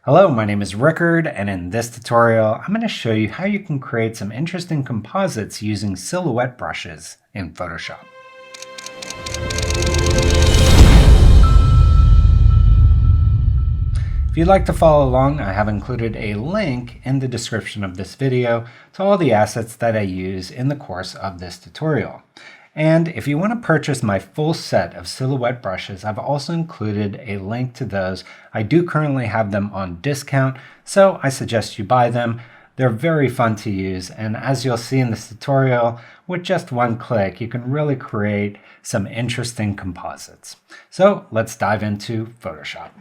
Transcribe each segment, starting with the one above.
Hello, my name is Rickard, and in this tutorial, I'm going to show you how you can create some interesting composites using silhouette brushes in Photoshop. If you'd like to follow along, I have included a link in the description of this video to all the assets that I use in the course of this tutorial. And if you want to purchase my full set of silhouette brushes, I've also included a link to those. I do currently have them on discount, so I suggest you buy them. They're very fun to use, and as you'll see in this tutorial, with just one click, you can really create some interesting composites. So let's dive into Photoshop.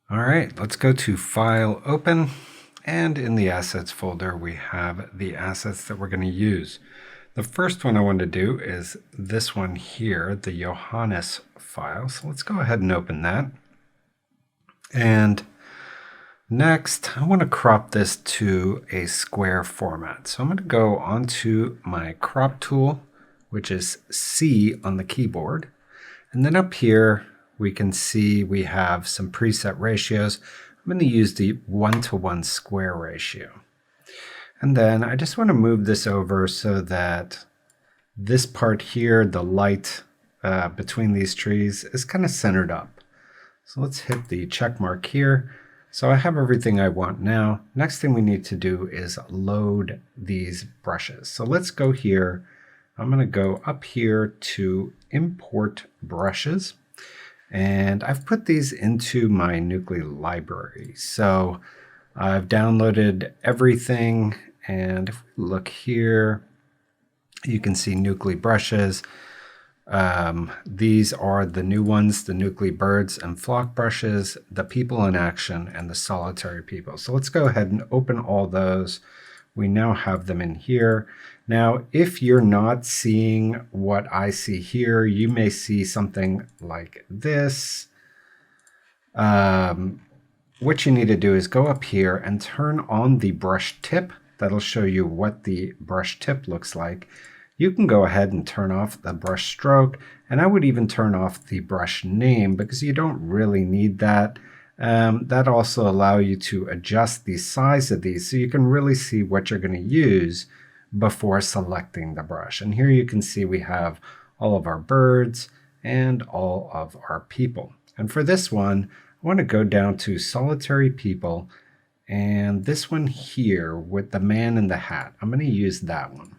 All right, let's go to File, Open, and in the Assets folder, we have the assets that we're going to use. The first one I want to do is this one here, the Johannes file. So let's go ahead and open that. And next, I want to crop this to a square format. So I'm going to go onto my crop tool, which is C on the keyboard. And then up here, we can see we have some preset ratios. I'm going to use the 1:1 square ratio. And then I just want to move this over so that this part here, the light between these trees, is kind of centered up. So let's hit the check mark here. So I have everything I want now. Next thing we need to do is load these brushes. So let's go here. I'm going to go up here to Import Brushes. And I've put these into my Nucly library. So I've downloaded everything. And if we look here, you can see Nucly brushes. These are the new ones, the Nucly birds and flock brushes, the people in action, and the solitary people. So let's go ahead and open all those. We now have them in here. Now, if you're not seeing what I see here, you may see something like this. What you need to do is go up here and turn on the brush tip. That'll show you what the brush tip looks like. You can go ahead and turn off the brush stroke, and I would even turn off the brush name because you don't really need that. That also allows you to adjust the size of these so you can really see what you're going to use before selecting the brush. And here you can see we have all of our birds and all of our people. And for this one, I want to go down to solitary people. And this one here with the man in the hat, I'm going to use that one.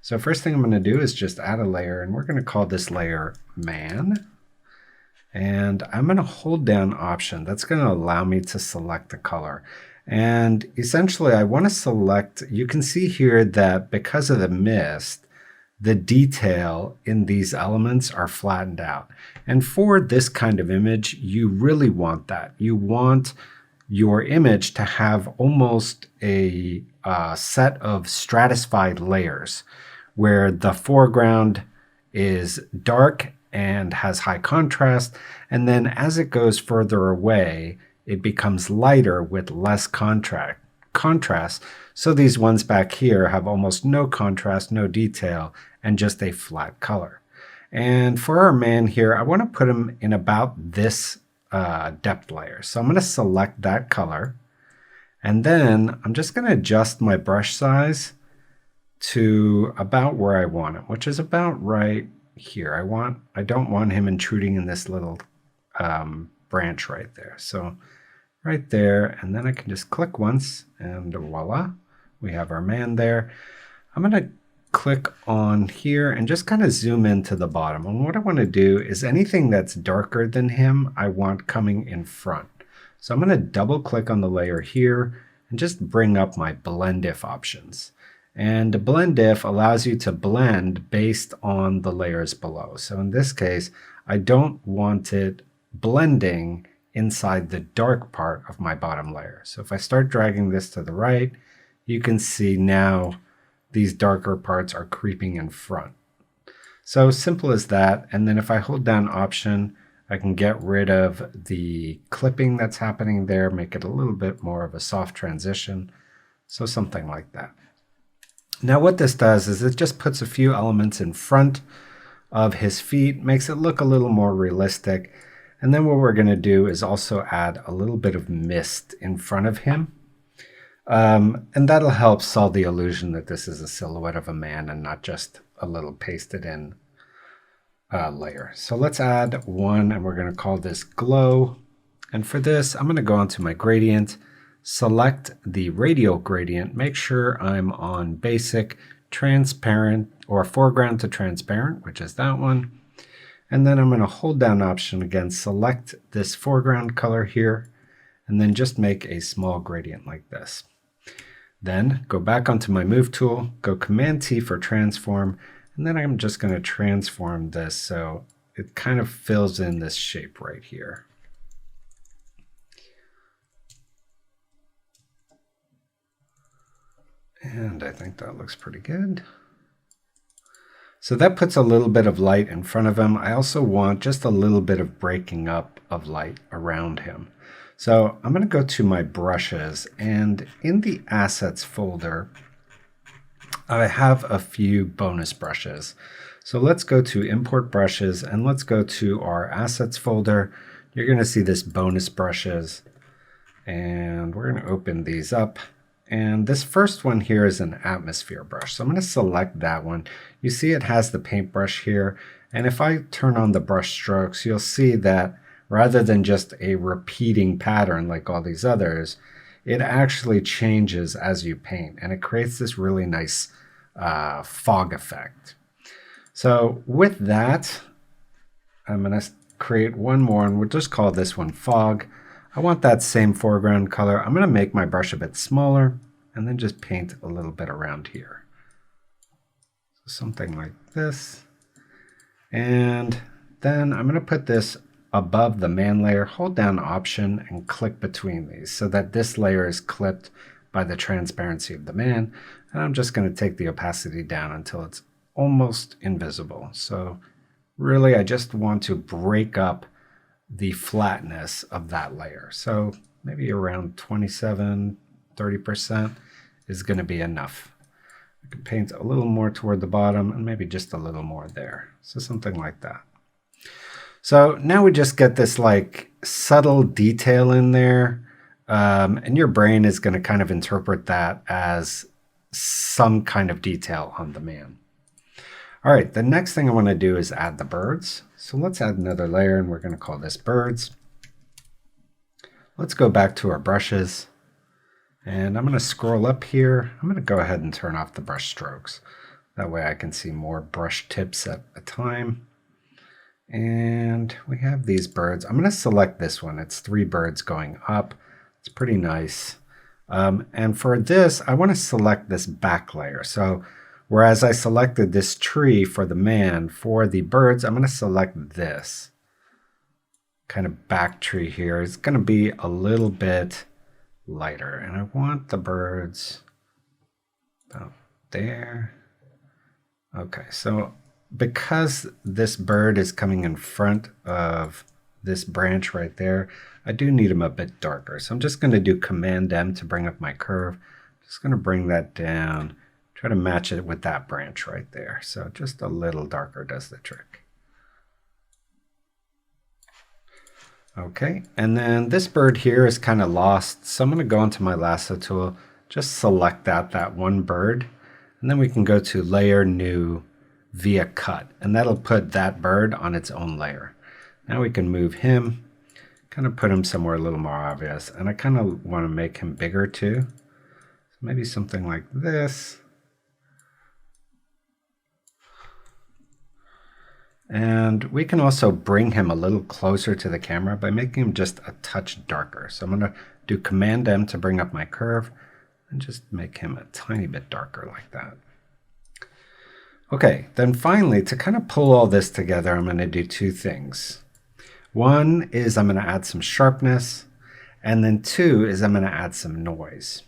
So first thing I'm going to do is just add a layer, and we're going to call this layer man. And I'm going to hold down Option. That's going to allow me to select the color. And essentially I want to select, you can see here that because of the mist, the detail in these elements are flattened out. And for this kind of image, you really want that. You want your image to have almost a set of stratified layers where the foreground is dark and has high contrast, and then as it goes further away, it becomes lighter with less contrast. So these ones back here have almost no contrast, no detail, and just a flat color. And for our man here, I want to put him in about this depth layer. So I'm going to select that color, and then I'm just going to adjust my brush size to about where I want it, which is about right here. I don't want him intruding in this little branch right there. So right there, and then I can just click once, and voila, we have our man there. I'm going to click on here and just kind of zoom into the bottom. And what I want to do is anything that's darker than him, I want coming in front. So I'm going to double click on the layer here and just bring up my blend if options. And the blend if allows you to blend based on the layers below. So in this case, I don't want it blending inside the dark part of my bottom layer. So if I start dragging this to the right, you can see now these darker parts are creeping in front. So simple as that. And then if I hold down Option, I can get rid of the clipping that's happening there, make it a little bit more of a soft transition. So something like that. Now what this does is it just puts a few elements in front of his feet, makes it look a little more realistic. And then what we're going to do is also add a little bit of mist in front of him. And that'll help solve the illusion that this is a silhouette of a man and not just a little pasted in layer. So let's add one, and we're going to call this glow. And for this, I'm going to go onto my gradient, select the radial gradient, make sure I'm on basic, transparent, or foreground to transparent, which is that one. And then I'm going to hold down Option again, select this foreground color here, and then just make a small gradient like this. Then go back onto my Move tool, go Command T for transform, and then I'm just going to transform this so it kind of fills in this shape right here. And I think that looks pretty good. So that puts a little bit of light in front of him. I also want just a little bit of breaking up of light around him. So I'm going to go to my brushes, and in the assets folder, I have a few bonus brushes. So let's go to import brushes, and let's go to our assets folder. You're going to see this bonus brushes, and we're going to open these up. And this first one here is an atmosphere brush. So I'm going to select that one. You see it has the paintbrush here. And if I turn on the brush strokes, you'll see that rather than just a repeating pattern like all these others, it actually changes as you paint. And it creates this really nice fog effect. So with that, I'm going to create one more, and we'll just call this one fog. I want that same foreground color. I'm going to make my brush a bit smaller and then just paint a little bit around here. So something like this. And then I'm going to put this above the man layer, hold down Option and click between these so that this layer is clipped by the transparency of the man. And I'm just going to take the opacity down until it's almost invisible. So really, I just want to break up the flatness of that layer. So maybe around 27–30% is going to be enough. I can paint a little more toward the bottom and maybe just a little more there. So something like that. So now we just get this like subtle detail in there, and your brain is going to kind of interpret that as some kind of detail on the man. All right, the next thing I want to do is add the birds. So let's add another layer, and we're going to call this birds. Let's go back to our brushes, and I'm going to scroll up here. I'm going to go ahead and turn off the brush strokes. That way I can see more brush tips at a time. And we have these birds. I'm going to select this one. It's 3 birds going up. It's pretty nice. And for this, I want to select this back layer. So whereas I selected this tree for the man, for the birds, I'm going to select this kind of back tree here. It's going to be a little bit lighter. And I want the birds about there. Okay, so because this bird is coming in front of this branch right there, I do need them a bit darker. So I'm just going to do Command M to bring up my curve. Just going to bring that down. Try to match it with that branch right there. So just a little darker does the trick. Okay, and then this bird here is kind of lost. So I'm going to go into my lasso tool, just select that one bird, and then we can go to Layer, New, via Cut, and that'll put that bird on its own layer. Now we can move him, kind of put him somewhere a little more obvious, and I kind of want to make him bigger too. So maybe something like this. And we can also bring him a little closer to the camera by making him just a touch darker. So I'm going to do Command M to bring up my curve and just make him a tiny bit darker like that. Okay, then finally, to kind of pull all this together, I'm going to do 2 things. One is I'm going to add some sharpness, and then 2 is I'm going to add some noise.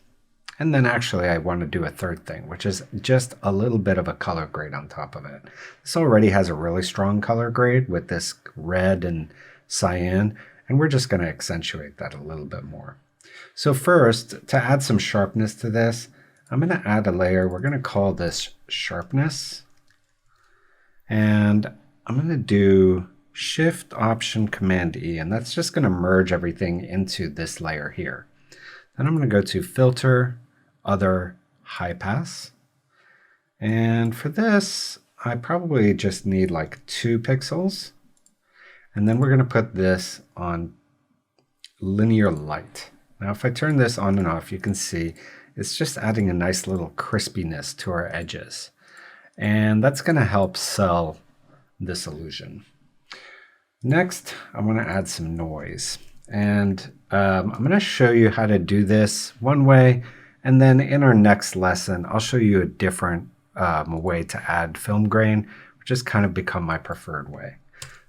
And then actually I want to do a third thing, which is just a little bit of a color grade on top of it. This already has a really strong color grade with this red and cyan, and we're just going to accentuate that a little bit more. So first, to add some sharpness to this, I'm going to add a layer. We're going to call this sharpness. And I'm going to do Shift Option Command E, and that's just going to merge everything into this layer here. Then I'm going to go to Filter, Other, High Pass. And for this, I probably just need like 2 pixels. And then we're going to put this on Linear Light. Now if I turn this on and off, you can see it's just adding a nice little crispiness to our edges. And that's going to help sell this illusion. Next, I'm going to add some noise. And I'm going to show you how to do this one way. And then in our next lesson, I'll show you a different way to add film grain, which has kind of become my preferred way.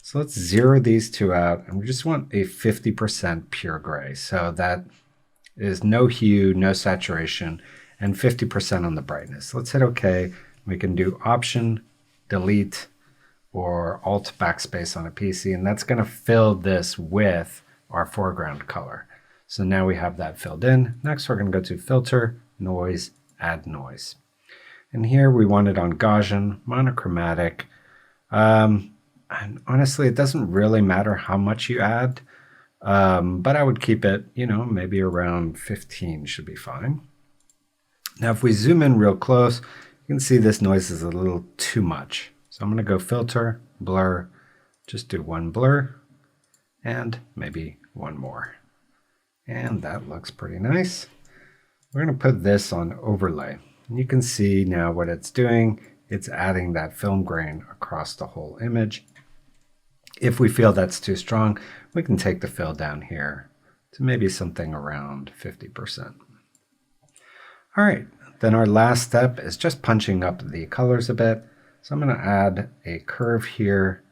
So let's zero these two out. And we just want a 50% pure gray. So that is no hue, no saturation, and 50% on the brightness. Let's hit OK. We can do Option, Delete, or Alt Backspace on a PC, and that's going to fill this with our foreground color. So now we have that filled in. Next, we're going to go to Filter, Noise, Add Noise. And here we want it on Gaussian, monochromatic. And honestly, it doesn't really matter how much you add, but I would keep it, maybe around 15 should be fine. Now, if we zoom in real close, you can see this noise is a little too much. So I'm going to go Filter, Blur, just do 1 blur, and maybe 1 more. And that looks pretty nice. We're going to put this on Overlay. And you can see now what it's doing. It's adding that film grain across the whole image. If we feel that's too strong, we can take the fill down here to maybe something around 50%. All right, then our last step is just punching up the colors a bit. So I'm going to add a curve here.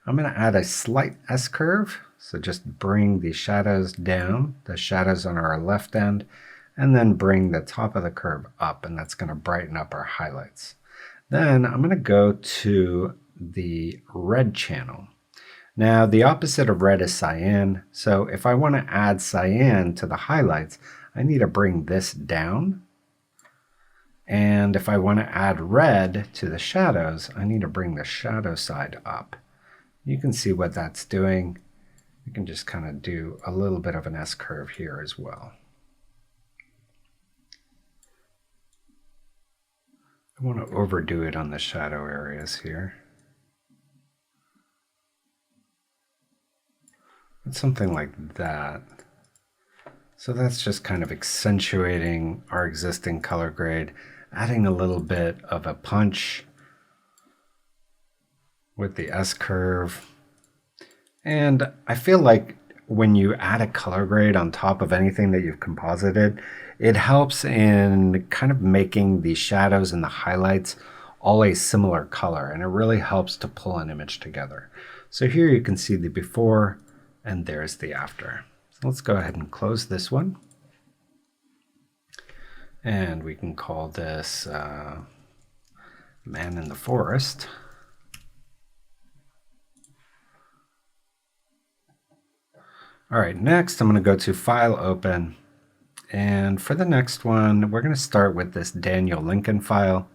I'm going to add a slight S curve. So just bring the shadows down, the shadows on our left end, and then bring the top of the curve up, and that's going to brighten up our highlights. Then I'm going to go to the red channel. Now the opposite of red is cyan. So if I want to add cyan to the highlights, I need to bring this down. And if I want to add red to the shadows, I need to bring the shadow side up. You can see what that's doing. We can just kind of do a little bit of an S curve here as well. I want to overdo it on the shadow areas here. It's something like that. So that's just kind of accentuating our existing color grade, adding a little bit of a punch with the S curve. And I feel like when you add a color grade on top of anything that you've composited, it helps in kind of making the shadows and the highlights all a similar color, and it really helps to pull an image together. So here you can see the before, and there's the after. So let's go ahead and close this one. And we can call this Man in the Forest. All right, next I'm going to go to File, Open. And for the next one, we're going to start with this Daniel Lincoln file.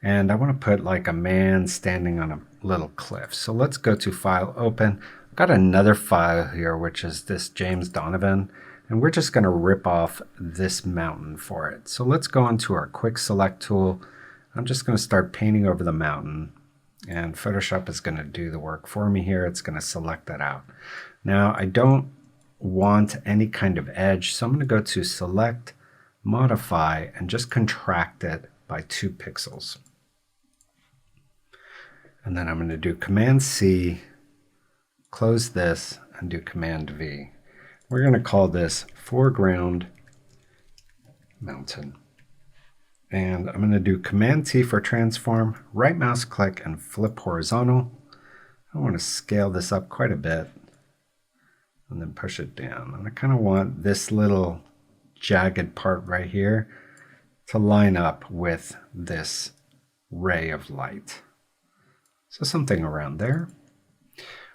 And I want to put like a man standing on a little cliff. So let's go to File, Open. I've got another file here, which is this James Donovan. And we're just going to rip off this mountain for it. So let's go into our Quick Select tool. I'm just going to start painting over the mountain. And Photoshop is going to do the work for me here. It's going to select that out. Now, I don't want any kind of edge, so I'm going to go to Select, Modify, and just contract it by 2 pixels. And then I'm going to do Command C, close this, and do Command V. We're going to call this Foreground Mountain. And I'm going to do Command T for transform, right mouse click, and flip horizontal. I want to scale this up quite a bit and then push it down. And I kind of want this little jagged part right here to line up with this ray of light. So something around there.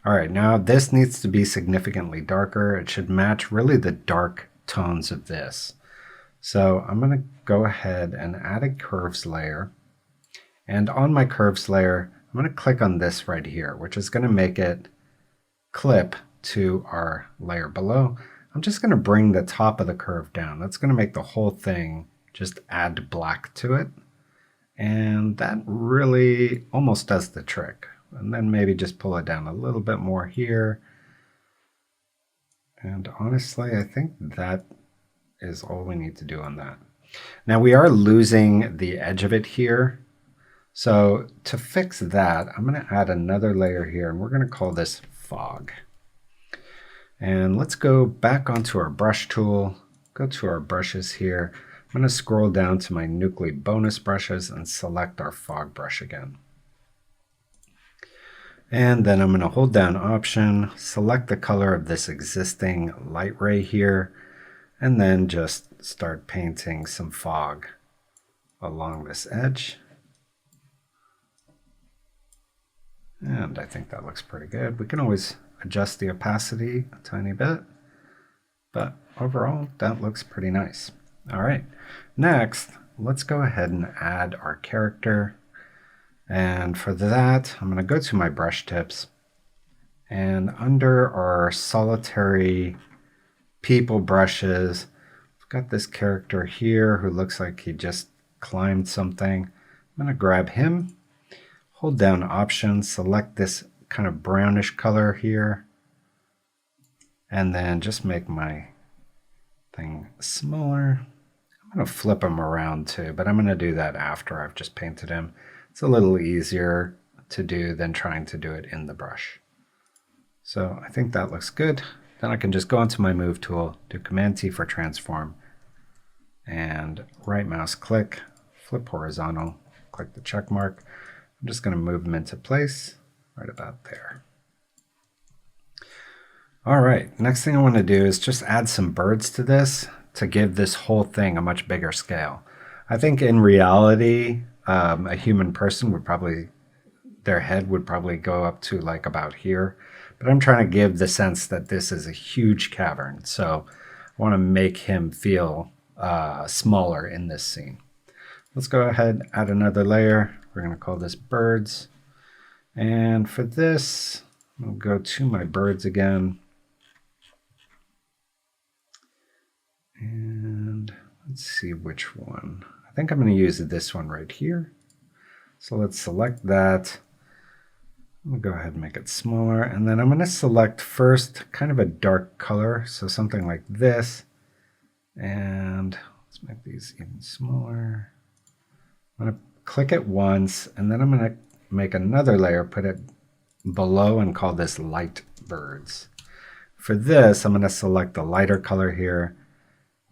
All right, now this needs to be significantly darker. It should match really the dark tones of this. So I'm going to go ahead and add a curves layer. And on my curves layer, I'm going to click on this right here, which is going to make it clip to our layer below, I'm just going to bring the top of the curve down. That's going to make the whole thing just add black to it. And that really almost does the trick. And then maybe just pull it down a little bit more here. And honestly, I think that is all we need to do on that. Now we are losing the edge of it here. So to fix that, I'm going to add another layer here, and we're going to call this fog. And let's go back onto our brush tool, go to our brushes here. I'm going to scroll down to my Nucly bonus brushes and select our fog brush again. And then I'm going to hold down Option, select the color of this existing light ray here, and then just start painting some fog along this edge. And I think that looks pretty good. We can always adjust the opacity a tiny bit, but overall that looks pretty nice. All right, next let's go ahead and add our character. And for that, I'm going to go to my brush tips, and under our solitary people brushes, I've got this character here who looks like he just climbed something. I'm going to grab him, hold down Option, select this kind of brownish color here, and then just make my thing smaller. I'm going to flip him around too, but I'm going to do that after I've just painted him. It's a little easier to do than trying to do it in the brush. So I think that looks good. Then I can just go into my Move tool, do Command T for transform, and right mouse click, flip horizontal, click the check mark. I'm just going to move them into place right about there. All right, next thing I want to do is just add some birds to this to give this whole thing a much bigger scale. I think in reality, a human person would probably, their head would probably go up to like about here, but I'm trying to give the sense that this is a huge cavern. So I want to make him feel smaller in this scene. Let's go ahead, add another layer. We're going to call this birds. And for this, I'll go to my birds again. And let's see which one. I think I'm going to use this one right here. So let's select that. I'm going to go ahead and make it smaller. And then I'm going to select first kind of a dark color. So something like this. And let's make these even smaller. I'm going to click it once, and then I'm going to make another layer, put it below, and call this light birds. For this, I'm going to select the lighter color here,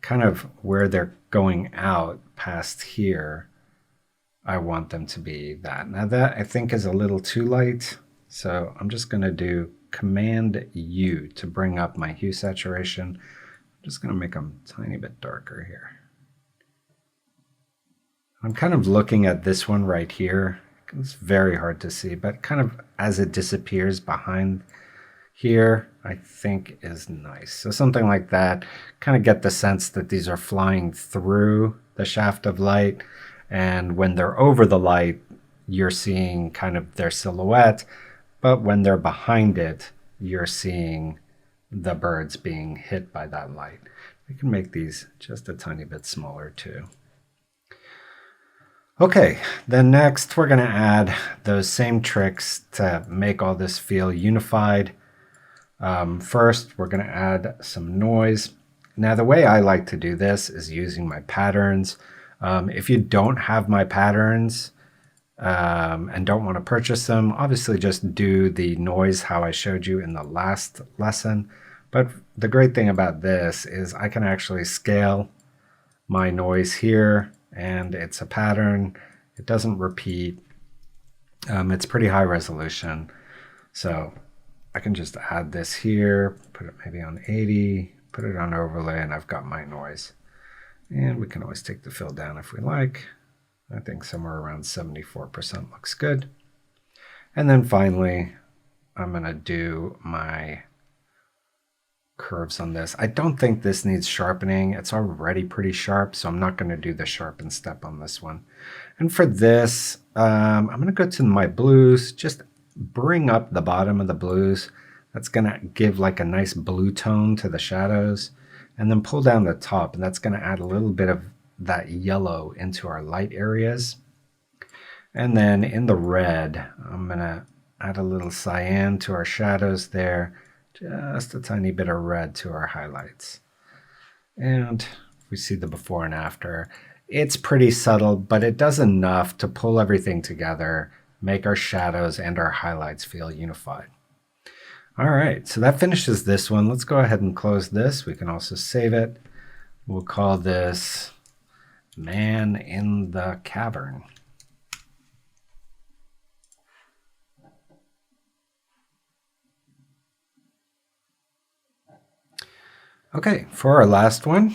kind of where they're going out past here. I want them to be that. Now that I think is a little too light, so I'm just going to do Command U to bring up my hue saturation. I'm just going to make them a tiny bit darker here. I'm kind of looking at this one right here. It's very hard to see, but kind of as it disappears behind here, I think is nice. So something like that, kind of get the sense that these are flying through the shaft of light, and when they're over the light, you're seeing kind of their silhouette, but when they're behind it, you're seeing the birds being hit by that light. We can make these just a tiny bit smaller too. Okay, then next we're going to add those same tricks to make all this feel unified. First, we're going to add some noise. Now, the way I like to do this is using my patterns. If you don't have my patterns and don't want to purchase them, obviously just do the noise how I showed you in the last lesson. But the great thing about this is I can actually scale my noise here, and it's a pattern. It doesn't repeat. It's pretty high resolution. So I can just add this here, put it maybe on 80, put it on overlay, and I've got my noise. And we can always take the fill down if we like. I think somewhere around 74% looks good. And then finally, I'm going to do my curves on this. I don't think this needs sharpening. It's already pretty sharp, so I'm not going to do the sharpen step on this one. And for this, I'm going to go to my blues, just bring up the bottom of the blues. That's going to give like a nice blue tone to the shadows. And then pull down the top, and that's going to add a little bit of that yellow into our light areas. And then in the red, I'm going to add a little cyan to our shadows there, just a tiny bit of red to our highlights. And we see the before and after. It's pretty subtle, but it does enough to pull everything together, make our shadows and our highlights feel unified. All right, so that finishes this one. Let's go ahead and close this. We can also save it. We'll call this Man in the Cavern. Okay, for our last one,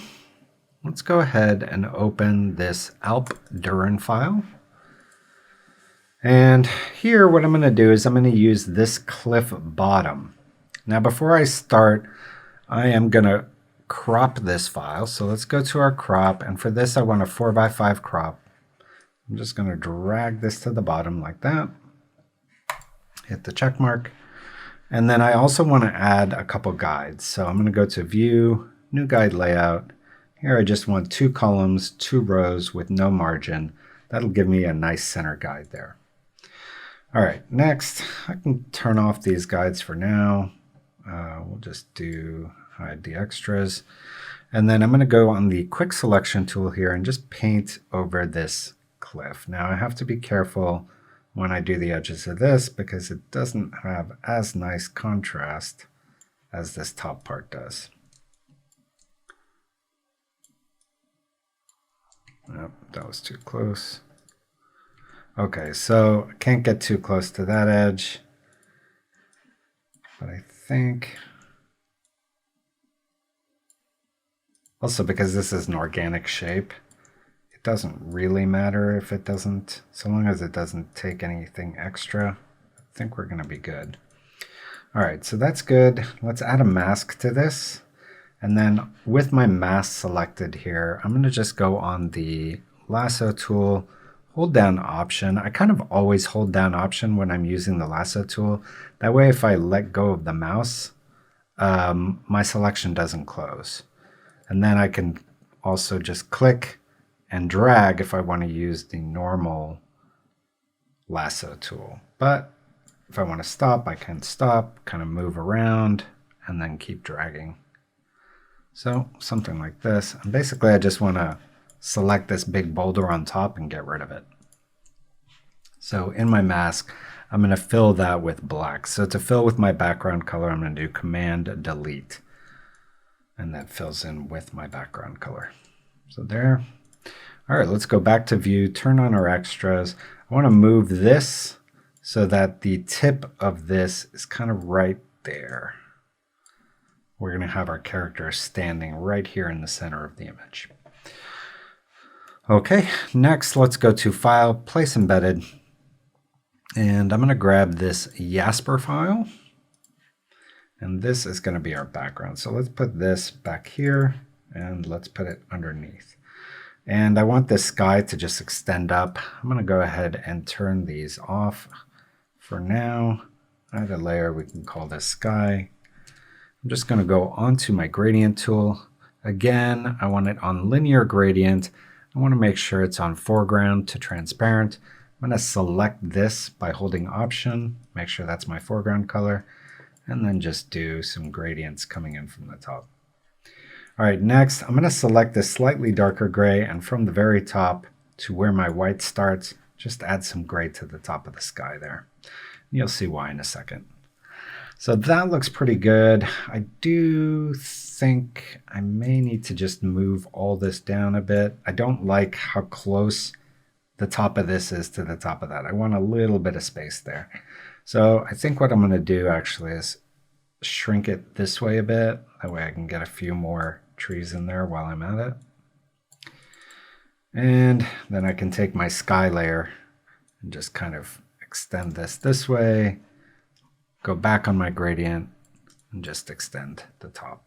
let's go ahead and open this Alp Durin file. And here what I'm going to do is I'm going to use this cliff bottom. Now before I start, I am going to crop this file. So let's go to our crop, and for this I want a 4x5 crop. I'm just going to drag this to the bottom like that. Hit the check mark. And then I also want to add a couple guides. So I'm going to go to View, New Guide Layout. Here I just want 2 columns, 2 rows with no margin. That'll give me a nice center guide there. All right, next, I can turn off these guides for now. We'll just hide the extras. And then I'm going to go on the quick selection tool here and just paint over this cliff. Now I have to be careful when I do the edges of this because it doesn't have as nice contrast as this top part does. Nope, that was too close. Okay, so I can't get too close to that edge, but I think also because this is an organic shape, it doesn't really matter if it doesn't, so long as it doesn't take anything extra, I think we're going to be good. All right, so that's good. Let's add a mask to this. And then with my mask selected here, I'm going to just go on the lasso tool, hold down Option. I kind of always hold down Option when I'm using the lasso tool. That way, if I let go of the mouse, my selection doesn't close. And then I can also just click and drag if I want to use the normal lasso tool. But if I want to stop, I can stop, kind of move around, and then keep dragging. So something like this. And basically, I just want to select this big boulder on top and get rid of it. So in my mask, I'm going to fill that with black. So to fill with my background color, I'm going to do Command Delete. And that fills in with my background color. So there. All right, let's go back to View, turn on our extras. I want to move this so that the tip of this is kind of right there. We're going to have our character standing right here in the center of the image. Okay, next let's go to File, Place Embedded. And I'm going to grab this Jasper file. And this is going to be our background. So let's put this back here and let's put it underneath. And I want this sky to just extend up. I'm going to go ahead and turn these off for now. Add a layer, we can call this sky. I'm just going to go onto my gradient tool. Again, I want it on linear gradient. I want to make sure it's on foreground to transparent. I'm going to select this by holding Option, make sure that's my foreground color, and then just do some gradients coming in from the top. All right, next I'm going to select this slightly darker gray, and from the very top to where my white starts, just add some gray to the top of the sky there. You'll see why in a second. So that looks pretty good. I do think I may need to just move all this down a bit. I don't like how close the top of this is to the top of that. I want a little bit of space there. So I think what I'm going to do actually is shrink it this way a bit. That way I can get a few more trees in there while I'm at it. And then I can take my sky layer and just kind of extend this way. Go back on my gradient and just extend the top.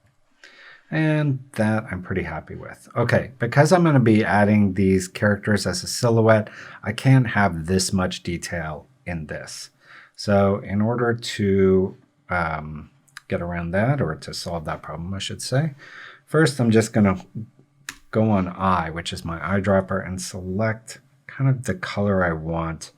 And that I'm pretty happy with. Okay, because I'm going to be adding these characters as a silhouette, I can't have this much detail in this. So in order to get around that, or to solve that problem, I should say. First, I'm just going to go on eye, which is my eyedropper, and select kind of the color I want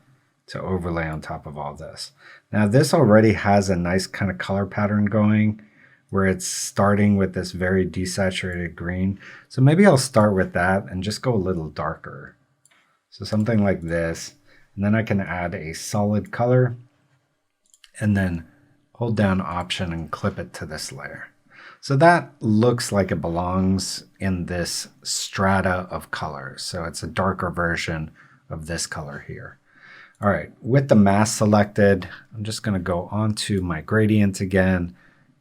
to overlay on top of all this. Now this already has a nice kind of color pattern going where it's starting with this very desaturated green. So maybe I'll start with that and just go a little darker. So something like this, and then I can add a solid color and then hold down Option and clip it to this layer. So that looks like it belongs in this strata of colors. So it's a darker version of this color here. All right, with the mask selected, I'm just going to go onto my gradient again,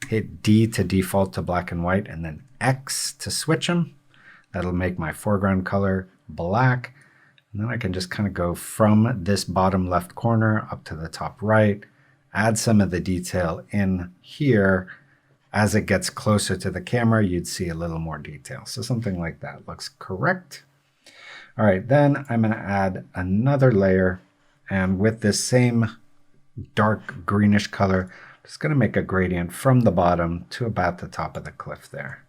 hit D to default to black and white, and then X to switch them. That'll make my foreground color black. And then I can just kind of go from this bottom left corner up to the top right, add some of the detail in here. As it gets closer to the camera, you'd see a little more detail. So something like that looks correct. All right, then I'm going to add another layer. And with this same dark greenish color, I'm just going to make a gradient from the bottom to about the top of the cliff there.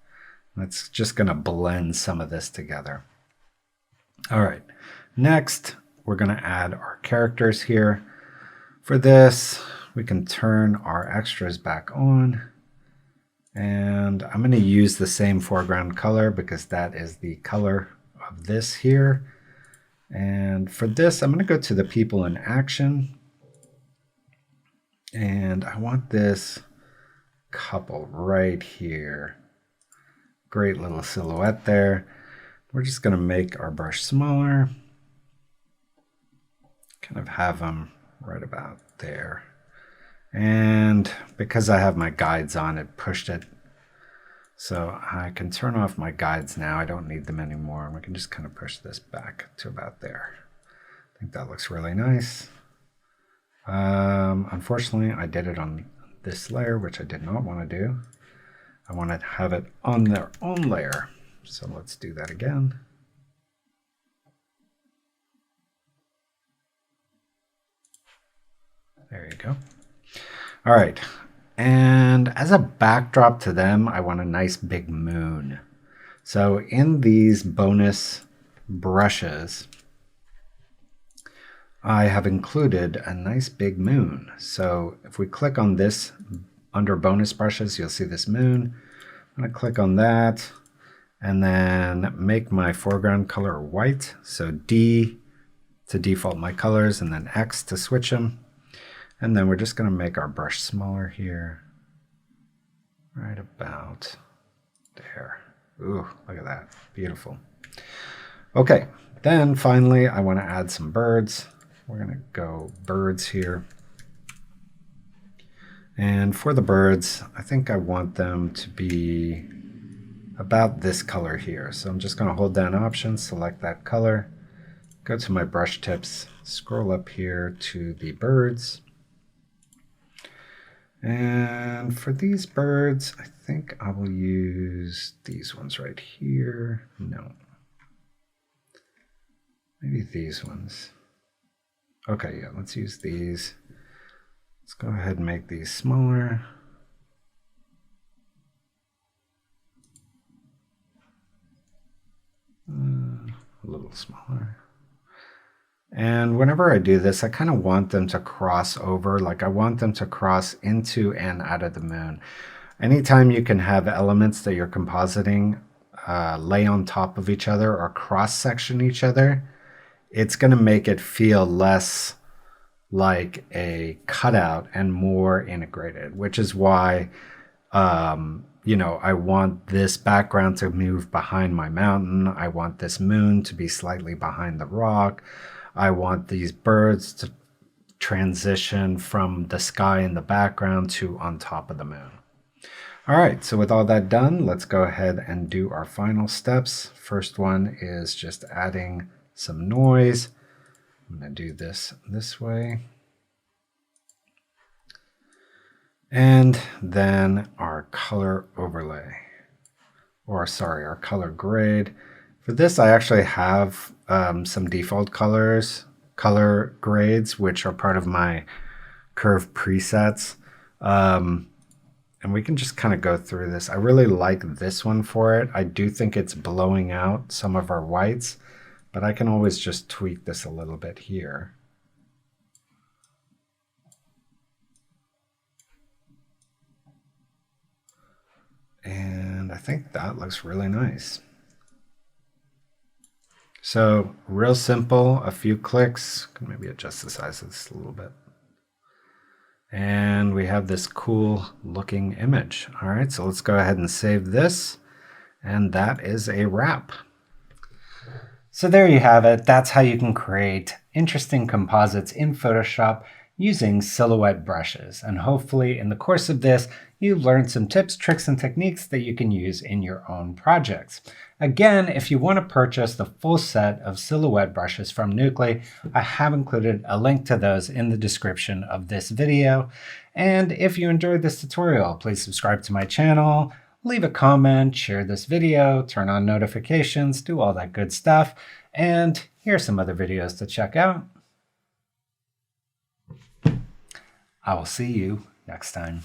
That's just going to blend some of this together. All right, next we're going to add our characters here. For this, we can turn our extras back on. And I'm going to use the same foreground color because that is the color of this here. And for this, I'm going to go to the people in action. And I want this couple right here. Great little silhouette there. We're just going to make our brush smaller. Kind of have them right about there. And because I have my guides on, it pushed it. So I can turn off my guides now. I don't need them anymore. We can just kind of push this back to about there. I think that looks really nice. Unfortunately, I did it on this layer, which I did not want to do. I want to have it on their own layer. So let's do that again. There you go. All right. And as a backdrop to them, I want a nice big moon. So in these bonus brushes, I have included a nice big moon. So if we click on this under bonus brushes, you'll see this moon. I'm going to click on that and then make my foreground color white. So D to default my colors and then X to switch them. And then we're just going to make our brush smaller here, right about there. Ooh, look at that. Beautiful. Okay, then finally, I want to add some birds. We're going to go birds here. And for the birds, I think I want them to be about this color here. So I'm just going to hold down Option, select that color, go to my brush tips, scroll up here to the birds. And for these birds, I think I will use these ones right here. No. Maybe these ones. Okay, yeah, let's use these. Let's go ahead and make these smaller. A little smaller. And whenever I do this, I kind of want them to cross over, like I want them to cross into and out of the moon. Anytime you can have elements that you're compositing lay on top of each other or cross-section each other, it's going to make it feel less like a cutout and more integrated, which is why, you know, I want this background to move behind my mountain. I want this moon to be slightly behind the rock. I want these birds to transition from the sky in the background to on top of the moon. All right, so with all that done, let's go ahead and do our final steps. First one is just adding some noise. I'm going to do this way. And then our color overlay, or sorry, our color grade. For this, I actually have some default color grades, which are part of my curve presets. And And we can just kind of go through this. I really like this one for it. I do think it's blowing out some of our whites, but I can always just tweak this a little bit here. And I think that looks really nice. So real simple, a few clicks. Can maybe adjust the size of this a little bit. And we have this cool looking image. All right, so let's go ahead and save this. And that is a wrap. So there you have it. That's how you can create interesting composites in Photoshop using silhouette brushes. And hopefully in the course of this, you've learned some tips, tricks, and techniques that you can use in your own projects. Again, if you want to purchase the full set of silhouette brushes from Nucly, I have included a link to those in the description of this video. And if you enjoyed this tutorial, please subscribe to my channel, leave a comment, share this video, turn on notifications, do all that good stuff. And here are some other videos to check out. I will see you next time.